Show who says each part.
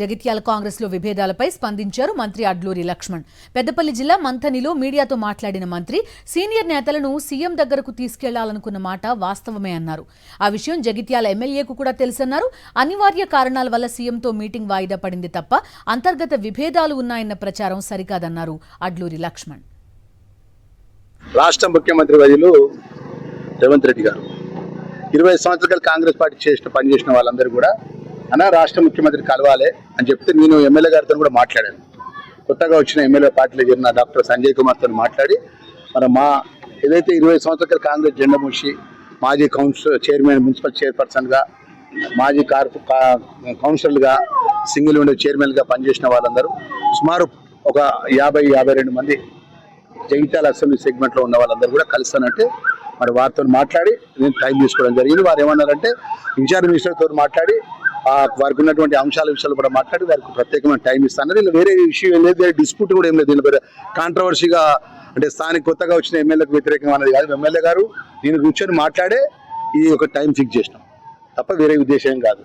Speaker 1: జగిత్యాల కాంగ్రెస్ లో విభేదాలపై స్పందించారు మంత్రి అడ్లూరి లక్ష్మణ్. పెద్దపల్లి జిల్లా మంథనిలో మీడియాతో మాట్లాడిన మంత్రి సీనియర్ నేతలను సీఎం దగ్గరకు తీసుకెళ్లాలనుకున్న మాట వాస్తవమే అన్నారు. ఆ విషయం జగిత్యాల ఎమ్మెల్యేకు కూడా తెలుసన్నారు. అనివార్య కారణాల వల్ల సీఎంతో మీటింగ్ వాయిదా పడింది తప్ప అంతర్గత విభేదాలు ఉన్నాయన్న ప్రచారం సరికాదన్నారు అడ్లూరి లక్ష్మణ్.
Speaker 2: రాష్ట్ర ముఖ్యమంత్రి వర్యులు రేవంత్ రెడ్డి గారు 20 సంవత్సరాలు కాంగ్రెస్ పార్టీ పనిచేసిన వాళ్ళందరూ కూడా అన్న రాష్ట్ర ముఖ్యమంత్రి కలవాలి అని చెప్తే నేను ఎమ్మెల్యే గారితో కూడా మాట్లాడాను. కొత్తగా వచ్చిన ఎమ్మెల్యే పార్టీలో చేరిన డాక్టర్ సంజయ్ కుమార్తో మాట్లాడి మా ఏదైతే 20 సంవత్సరాలు కాంగ్రెస్ జెండా మూసి మాజీ చైర్మన్ మున్సిపల్ చైర్పర్సన్గా మాజీ కౌన్సిలర్గా సింగిల్ విండో చైర్మన్గా పనిచేసిన వాళ్ళందరూ సుమారు ఒక 50-52 మంది జగిత్యాల అసెంబ్లీ సెగ్మెంట్లో ఉన్న వాళ్ళందరూ కూడా కలుస్తానంటే వారితో మాట్లాడి నేను టైం తీసుకోవడం జరిగింది. వారు ఏమన్నారంటే ఇన్ఛార్జ్ మినిస్టర్తో మాట్లాడి వారికి ఉన్నటువంటి విషయాలు కూడా మాట్లాడి వారికి ప్రత్యేకమైన టైం ఇస్తాను. ఇలా వేరే విషయం లేదు, వేరే డిస్ప్యూట్ కూడా ఏం లేదు. దీని కాంట్రవర్సీగా అంటే స్థానిక కొత్తగా వచ్చిన ఎమ్మెల్యేలకు వ్యతిరేకంగా అనేది కాదు. ఎమ్మెల్యే గారు నేను కూర్చొని మాట్లాడే ఈ ఒక టైం ఫిక్స్ చేసినాం తప్ప వేరే ఉద్దేశం కాదు.